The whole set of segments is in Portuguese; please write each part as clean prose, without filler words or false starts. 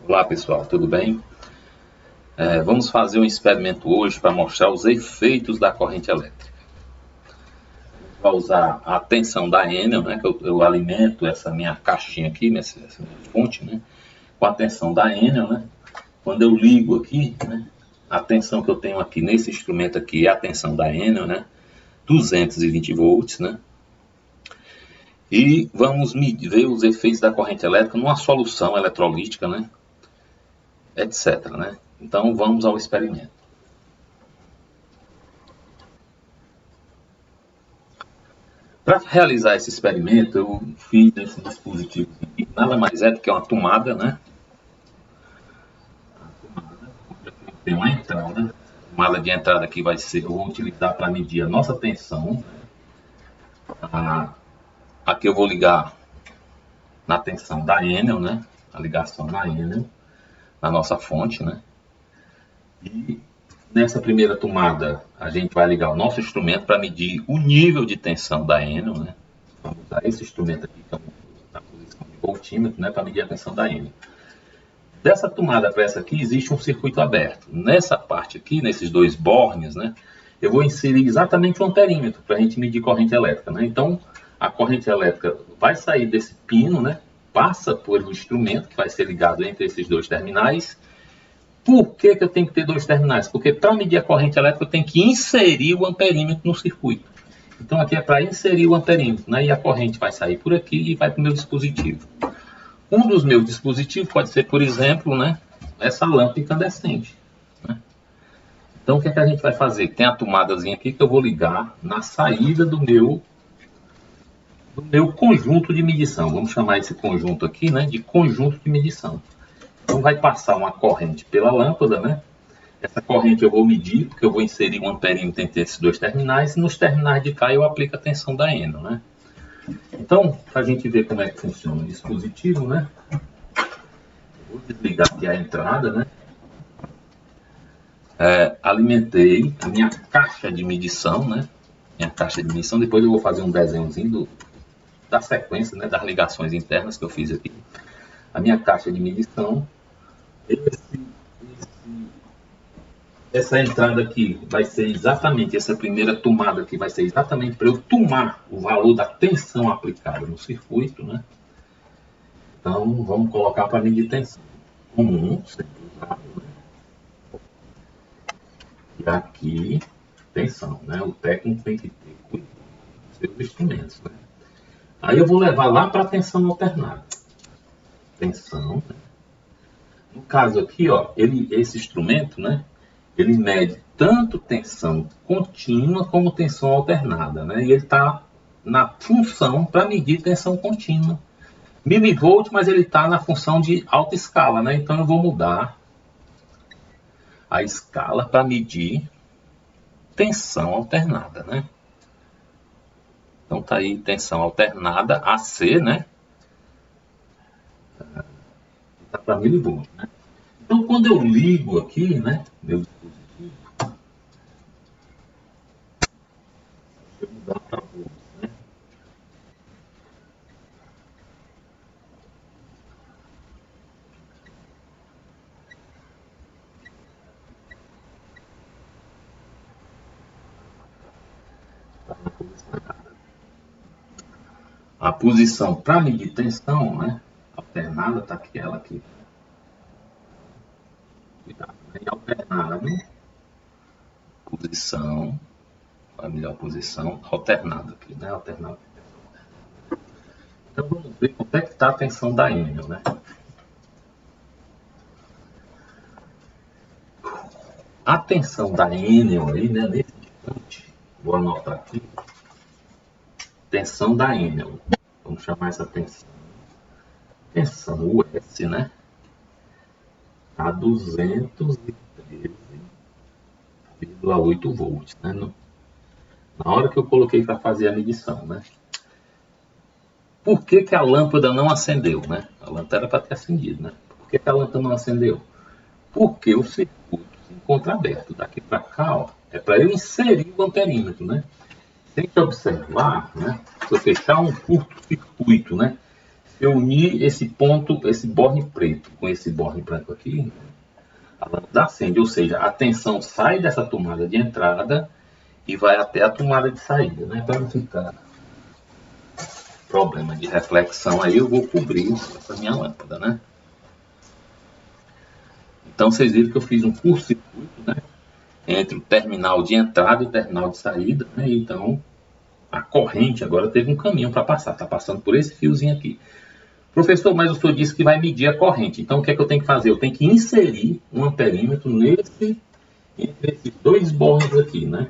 Olá pessoal, tudo bem? Vamos fazer um experimento hoje para mostrar os efeitos da corrente elétrica. Vou usar a tensão da Enel, né, que eu alimento essa minha caixinha aqui, essa minha fonte, né, com a tensão da Enel, né. Quando eu ligo aqui, né, a tensão que eu tenho aqui nesse instrumento aqui é a tensão da Enel, né, 220 volts, né. E vamos ver os efeitos da corrente elétrica numa solução eletrolítica, né, etc, né. Então vamos ao experimento. Para realizar esse experimento, eu fiz esse dispositivo aqui, nada mais é do que uma tomada, né? Tem uma entrada, a tomada de entrada aqui vai ser, eu vou utilizar para medir a nossa tensão. Aqui eu vou ligar na tensão da Enel, né? A ligação na Enel, na nossa fonte, né? E nessa primeira tomada, a gente vai ligar o nosso instrumento para medir o nível de tensão da Enel, né? Vamos usar esse instrumento aqui, que é a posição de voltímetro, né? Para medir a tensão da Enel. Dessa tomada para essa aqui, existe um circuito aberto. Nessa parte aqui, nesses dois bornes, né? Eu vou inserir exatamente um amperímetro para a gente medir corrente elétrica, né? Então, a corrente elétrica vai sair desse pino, né? Passa por um instrumento que vai ser ligado entre esses dois terminais. Por que eu tenho que ter dois terminais? Porque para medir a corrente elétrica eu tenho que inserir o amperímetro no circuito. Então aqui é para inserir o amperímetro, né? E a corrente vai sair por aqui e vai para o meu dispositivo. Um dos meus dispositivos pode ser, por exemplo, né, essa lâmpada incandescente, né? Então o que é que a gente vai fazer? Tem a tomadazinha aqui que eu vou ligar na saída do meu conjunto de medição. Vamos chamar esse conjunto aqui, né, de conjunto de medição. Então vai passar uma corrente pela lâmpada, né? Essa corrente eu vou medir, porque eu vou inserir um amperímetro entre esses dois terminais, e nos terminais de cá eu aplico a tensão da Enel, né? Então, para a gente ver como é que funciona o dispositivo, né? Eu vou desligar aqui a entrada, né? Alimentei a minha caixa de medição, né? Minha caixa de medição, depois eu vou fazer um desenhozinho da sequência, né? Das ligações internas que eu fiz aqui. A minha caixa de medição. Essa entrada aqui vai ser exatamente, essa primeira tomada aqui vai ser exatamente para eu tomar o valor da tensão aplicada no circuito, né? Então, vamos colocar para medir tensão. Comum, sempre usado, né? E aqui, tensão, né? O técnico tem que ter cuidado com seus instrumentos, né? Aí eu vou levar lá para a tensão alternada. Tensão, né? No caso aqui, ó, esse instrumento, né? Ele mede tanto tensão contínua como tensão alternada, né? E ele está na função para medir tensão contínua. Milivolt, mas ele está na função de alta escala, né? Então eu vou mudar a escala para medir tensão alternada, né? Então tá aí tensão alternada AC, né? Está para milivolt, né? Então quando eu ligo aqui, né? Meu dispositivo, eu vou mudar para volts, né? A posição para medir tensão, né? Alternada, tá aqui ela aqui. Cuidado, né? E alternado, posição, a melhor posição, alternado aqui, né? Alternado. Então vamos ver como é que está a tensão da Enel, né? A tensão da Enel aí, né? Nesse instante, vou anotar aqui. Tensão da Enel. Vamos chamar essa tensão. Tensão US, né? A 213,8 volts, né? Na hora que eu coloquei para fazer a medição, né? Por que que a lâmpada não acendeu, né? A lâmpada era para ter acendido, né? Por que que a lâmpada não acendeu? Porque o circuito se encontra aberto. Daqui para cá, ó, é para eu inserir o amperímetro, né? Tem que observar, né? Se eu fechar um curto-circuito, né? eu unir esse ponto, esse borne preto com esse borne branco aqui, a lâmpada acende, ou seja, a tensão sai dessa tomada de entrada e vai até a tomada de saída, né? Para não ficar problema de reflexão, aí eu vou cobrir essa minha lâmpada, né? Então vocês viram que eu fiz um curto-circuito, né? Entre o terminal de entrada e o terminal de saída, né? Então a corrente agora teve um caminho para passar, está passando por esse fiozinho aqui. Professor, mas o senhor disse que vai medir a corrente, então o que é que eu tenho que fazer? Eu tenho que inserir um amperímetro entre esses dois bornes aqui, né?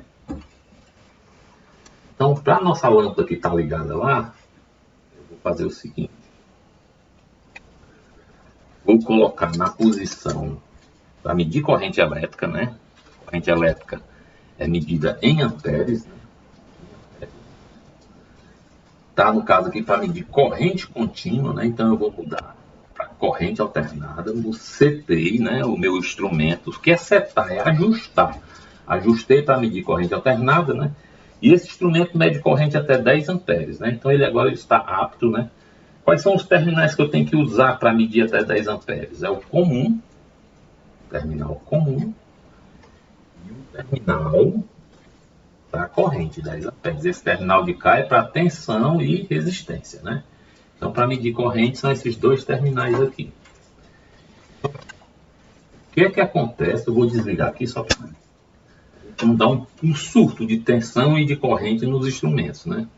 Então, para a nossa lâmpada que está ligada lá, eu vou fazer o seguinte. Vou colocar na posição para medir corrente elétrica, né? Corrente elétrica é medida em amperes, né? Tá, no caso aqui, para medir corrente contínua, né? Então eu vou mudar para corrente alternada. No setei, né? O meu instrumento, o que é setar, é ajustar. Ajustei para medir corrente alternada, né? E esse instrumento mede corrente até 10 amperes, né? Então ele agora está apto, né? Quais são os terminais que eu tenho que usar para medir até 10 amperes? É o comum, terminal comum, e o terminal para corrente 10 amperes. Esse terminal de cá é para tensão e resistência, né? Então, para medir corrente, são esses dois terminais aqui. O que é que acontece? Eu vou desligar aqui só para não dar um surto de tensão e de corrente nos instrumentos, né?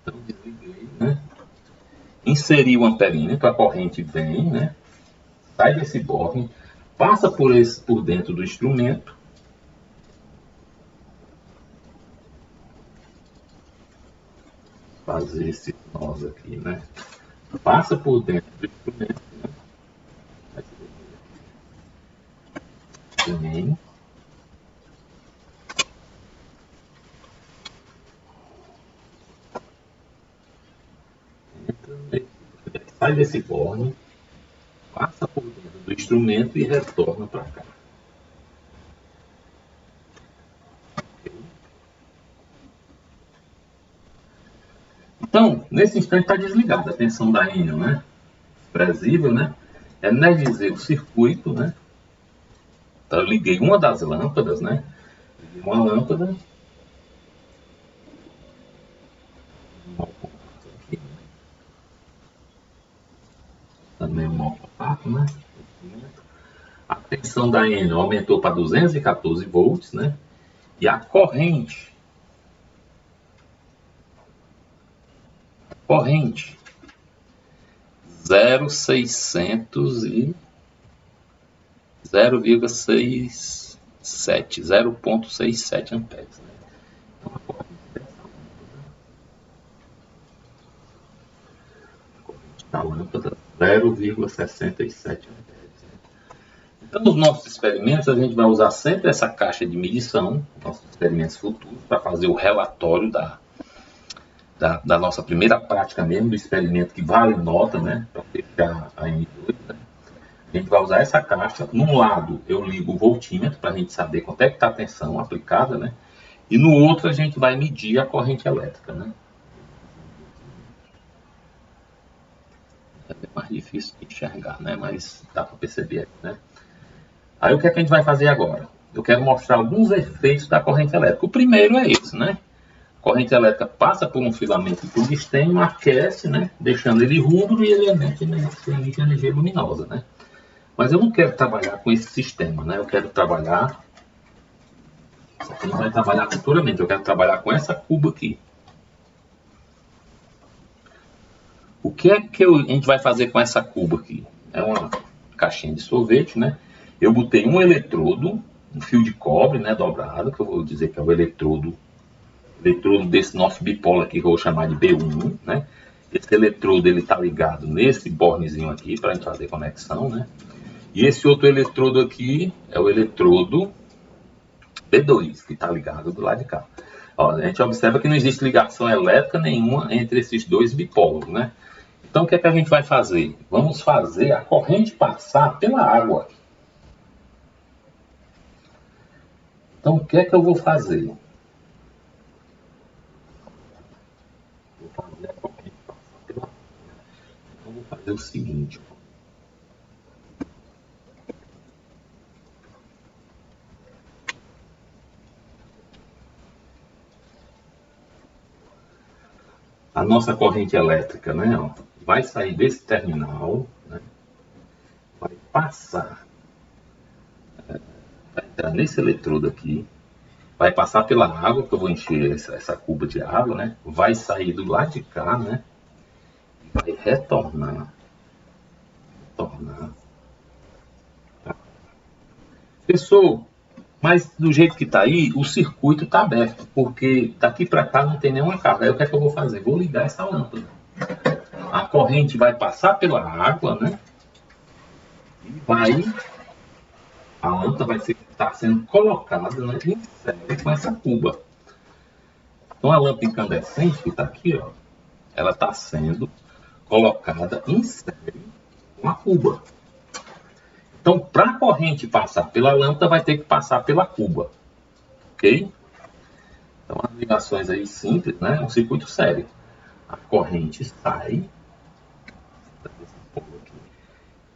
Então, desliguei, né? Inseri o amperímetro, a corrente vem, né? Sai desse borne, passa por dentro do instrumento. Fazer esse nós aqui, né? Passa por dentro do instrumento, né? Também. Sai desse borne, passa por dentro do instrumento e retorna para cá. Então, nesse instante está desligada a tensão da Enel, né? Presível, né? Energizei o circuito, né? Então, eu liguei uma das lâmpadas, né? Liguei uma lâmpada. Também um mau contato, né? A tensão da Enel aumentou para 214 volts, né? E a corrente 0,600 e 0,67 amperes. Né? Então, a corrente da lâmpada 0,67 amperes. Né? Então, nos nossos experimentos, a gente vai usar sempre essa caixa de medição, nossos experimentos futuros, para fazer o relatório da nossa primeira prática mesmo, do experimento que vale nota, né? Para fechar a M2, né? A gente vai usar essa caixa. Num lado, eu ligo o voltímetro para a gente saber quanto é que está a tensão aplicada, né? E no outro, a gente vai medir a corrente elétrica, né? É mais difícil de enxergar, né? Mas dá para perceber aqui, né? Aí o que é que a gente vai fazer agora? Eu quero mostrar alguns efeitos da corrente elétrica. O primeiro é esse, né? A corrente elétrica passa por um filamento de tungstênio, aquece, né? Deixando ele rubro e ele emite energia luminosa, né? Mas eu não quero trabalhar com esse sistema, né? Eu quero trabalhar... Isso aqui não vai trabalhar futuramente. Eu quero trabalhar com essa cuba aqui. O que é que a gente vai fazer com essa cuba aqui? É uma caixinha de sorvete, né? Eu botei um eletrodo, um fio de cobre, né, dobrado, que eu vou dizer que é o eletrodo desse nosso bipolar aqui, que eu vou chamar de B1, né? Esse eletrodo, ele está ligado nesse bornezinho aqui, para a gente fazer conexão, né? E esse outro eletrodo aqui é o eletrodo B2, que está ligado do lado de cá. Ó, a gente observa que não existe ligação elétrica nenhuma entre esses dois bipólos, né? Então, o que é que a gente vai fazer? Vamos fazer a corrente passar pela água. Então, o que é que eu vou fazer? Vou fazer a corrente passar pela água. Então, fazer o seguinte. A nossa corrente elétrica, né, ó, vai sair desse terminal, né, vai passar, vai entrar nesse eletrodo aqui, vai passar pela água, que eu vou encher essa cuba de água, né, vai sair do lado de cá, né, vai retornar. Pessoal, mas do jeito que está aí, o circuito está aberto, porque daqui para cá não tem nenhuma carga. Aí o que é que eu vou fazer? Vou ligar essa lâmpada. A corrente vai passar pela água, né? E a lâmpada vai estar sendo colocada, né, em série com essa cuba. Então a lâmpada incandescente que está aqui, ó, ela está sendo colocada em série com a cuba. Então, para a corrente passar pela lâmpada, vai ter que passar pela cuba. Ok? Então, as ligações aí simples, né? Um circuito sério. A corrente sai.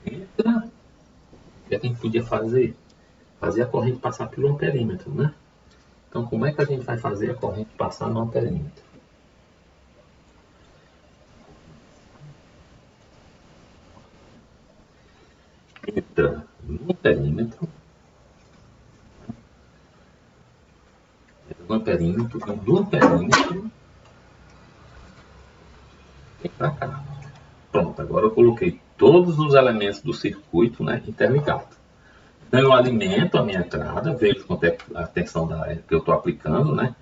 Entra. O que a gente podia fazer? Fazer a corrente passar pelo amperímetro, né? Então, como é que a gente vai fazer a corrente passar no amperímetro? Entra no amperímetro. Do amperímetro vem para cá. Pronto, agora eu coloquei todos os elementos do circuito, né, interligados. Então eu alimento a minha entrada, vejo quanto é a tensão que eu estou aplicando, né?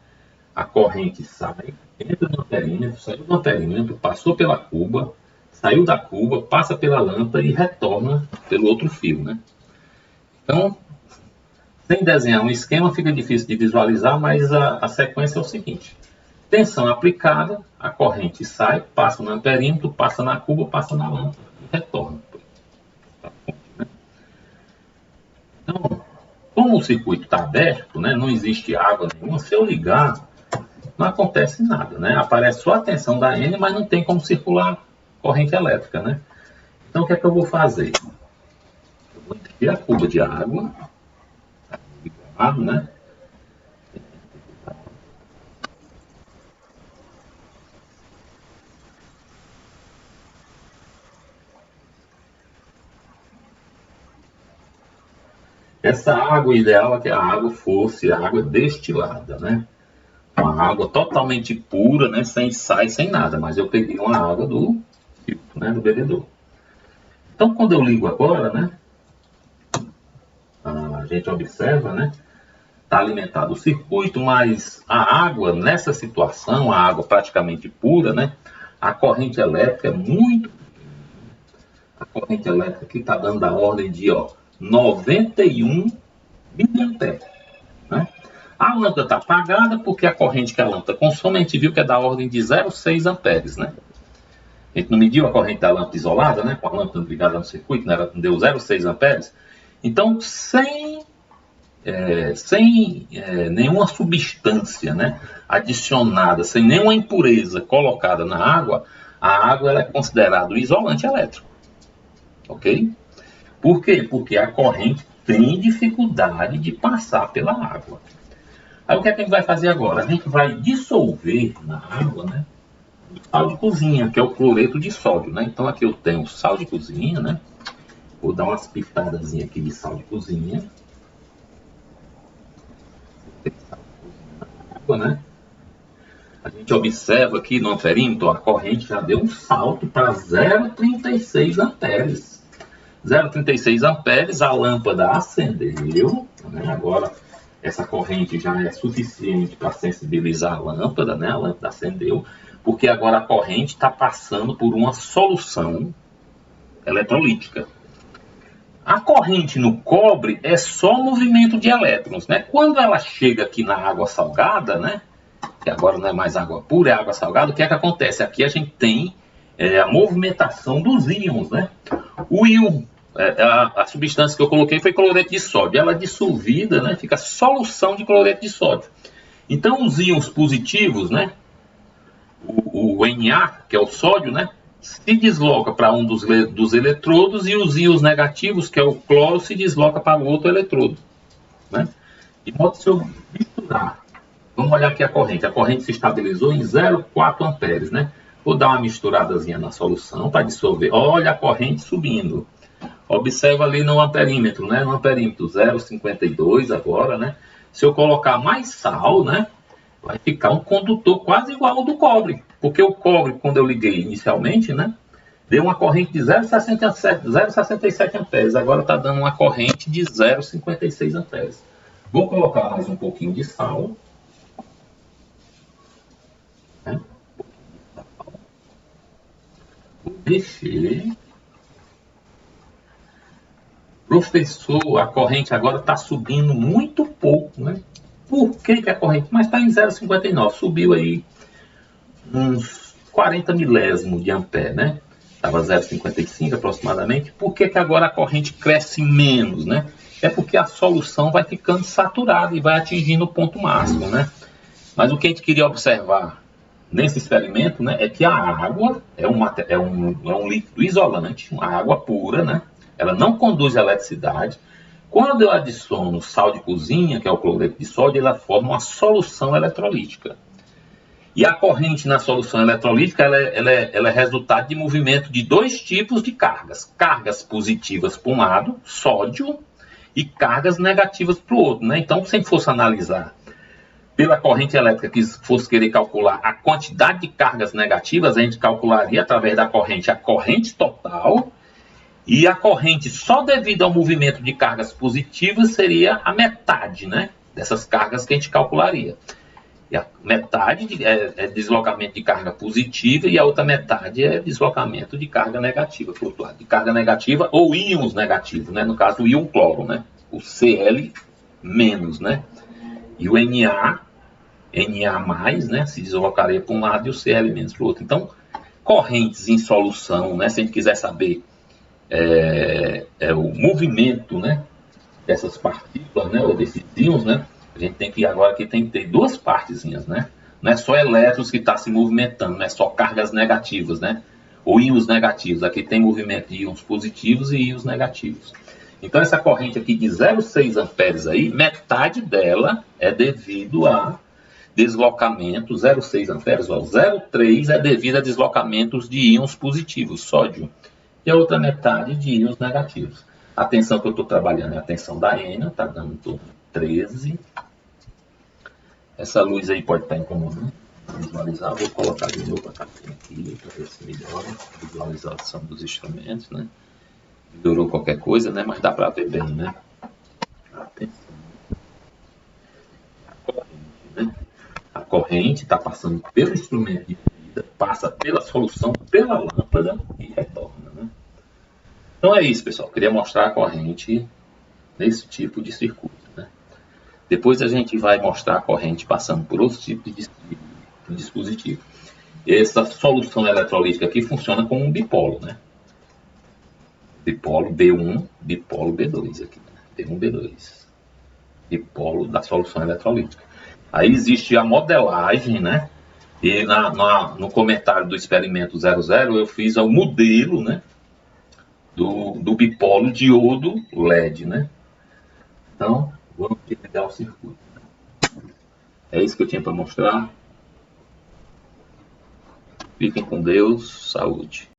A corrente sai, entra no amperímetro, saiu do amperímetro, passou pela cuba, saiu da cuba, passa pela lâmpada e retorna pelo outro fio, né? Então, sem desenhar um esquema fica difícil de visualizar, mas a sequência é o seguinte. Tensão aplicada, a corrente sai, passa no amperímetro, passa na cuba, passa na lâmpada e retorna. Então, como o circuito está aberto, né, não existe água nenhuma, se eu ligar, não acontece nada, né? Aparece só a tensão da N, mas não tem como circular corrente elétrica, né? Então, o que é que eu vou fazer? Eu vou encher a cuba de água, ligado, né? Essa água, o ideal é que a água fosse água destilada, né? Uma água totalmente pura, né? Sem sais, sem nada. Mas eu peguei uma água do filtro, né? Do bebedouro. Então, quando eu ligo agora, né? A gente observa, né? Está alimentado o circuito, mas a água, nessa situação, a água praticamente pura, né? A corrente elétrica é muito... A corrente elétrica aqui está dando a ordem de, ó, 91 miliamperes, né? A lâmpada está apagada porque a corrente que a lâmpada consome, a gente viu que é da ordem de 0,6 amperes, né? A gente não mediu a corrente da lâmpada isolada, né? Com a lâmpada ligada no circuito, né? Ela deu 0,6 amperes. Então, sem nenhuma substância, né, adicionada, sem nenhuma impureza colocada na água, a água ela é considerada um isolante elétrico. Ok? Por quê? Porque a corrente tem dificuldade de passar pela água. Aí o que é que a gente vai fazer agora? A gente vai dissolver na água, né, o sal de cozinha, que é o cloreto de sódio, né? Então aqui eu tenho sal de cozinha, né? Vou dar umas pitadas aqui de sal de cozinha. Né? A gente observa aqui no amperímetro, a corrente já deu um salto para 0,36 amperes. 0,36 amperes, a lâmpada acendeu, né? Agora essa corrente já é suficiente para sensibilizar a lâmpada, né? A lâmpada acendeu, porque agora a corrente está passando por uma solução eletrolítica. A corrente no cobre é só movimento de elétrons, né? Quando ela chega aqui na água salgada, né? Que agora não é mais água pura, é água salgada, o que é que acontece? Aqui a gente tem a movimentação dos íons, né? O íon, a substância que eu coloquei foi cloreto de sódio. Ela dissolvida, né? Fica solução de cloreto de sódio. Então os íons positivos, né? O Na, que é o sódio, né? se desloca para um dos eletrodos e os íons negativos, que é o cloro, se desloca para o outro eletrodo, né? De modo que se eu misturar, vamos olhar aqui a corrente se estabilizou em 0,4 amperes, né? Vou dar uma misturadazinha na solução para dissolver. Olha a corrente subindo. Observa ali no amperímetro, né? No amperímetro 0,52 agora, né? Se eu colocar mais sal, né? Vai ficar um condutor quase igual ao do cobre. Porque o cobre, quando eu liguei inicialmente, né? Deu uma corrente de 0,67 amperes. Agora está dando uma corrente de 0,56 amperes. Vou colocar mais um pouquinho de sal. Né? Vou mexer. Professor, a corrente agora está subindo muito pouco, né? Por que a corrente? Mas está em 0,59, subiu aí uns 40 milésimos de ampere, né? Estava 0,55 aproximadamente. Por que agora a corrente cresce menos, né? É porque a solução vai ficando saturada e vai atingindo o ponto máximo, né? Mas o que a gente queria observar nesse experimento, né, é que a água é um líquido isolante, uma água pura, né? Ela não conduz eletricidade. Quando eu adiciono sal de cozinha, que é o cloreto de sódio, ela forma uma solução eletrolítica. E a corrente na solução eletrolítica ela é resultado de movimento de dois tipos de cargas. Cargas positivas para um lado, sódio, e cargas negativas para o outro, né? Então, se a gente fosse analisar pela corrente elétrica, que fosse querer calcular a quantidade de cargas negativas, a gente calcularia através da corrente a corrente total, e a corrente só devido ao movimento de cargas positivas seria a metade, né, dessas cargas que a gente calcularia. E a metade é deslocamento de carga positiva e a outra metade é deslocamento de carga negativa, flutuante, de carga negativa ou íons negativos, né, no caso o íon cloro, né, o Cl-, né, e o Na+, né, se deslocaria para um lado e o Cl- para o outro. Então, correntes em solução, né, se a gente quiser saber o movimento, né, dessas partículas, né, ou desses íons, né, a gente tem que agora aqui tem que ter duas partezinhas, né? Não é só elétrons que está se movimentando, não é só cargas negativas, né? Ou íons negativos. Aqui tem movimento de íons positivos e íons negativos. Então essa corrente aqui de 0,6 amperes aí, metade dela é devido a deslocamento, 0,6 amperes, 0,3 é devido a deslocamentos de íons positivos, sódio, e a outra metade de íons negativos. A tensão que eu estou trabalhando é a tensão da Enel, está dando em torno de 13. Essa luz aí pode estar incomodando. Visualizar, vou colocar de novo a capinha aqui para ver se melhora a visualização dos instrumentos, né? Melhorou qualquer coisa, né? Mas dá para ver bem, né? Atenção. A corrente está passando pelo instrumento de medida, passa pela solução, pela lâmpada e retorna, né? Então é isso, pessoal. Queria mostrar a corrente nesse tipo de circuito, né? Depois a gente vai mostrar a corrente passando por outros tipos de dispositivo. Essa solução eletrolítica aqui funciona como um dipolo, né? Dipolo B1, dipolo B2 aqui, né? B1, B2. Dipolo da solução eletrolítica. Aí existe a modelagem, né? E no comentário do experimento 00 eu fiz o modelo, né? Do bipolo diodo LED, né? Então, vamos desligar o circuito. É isso que eu tinha para mostrar. Fiquem com Deus, saúde.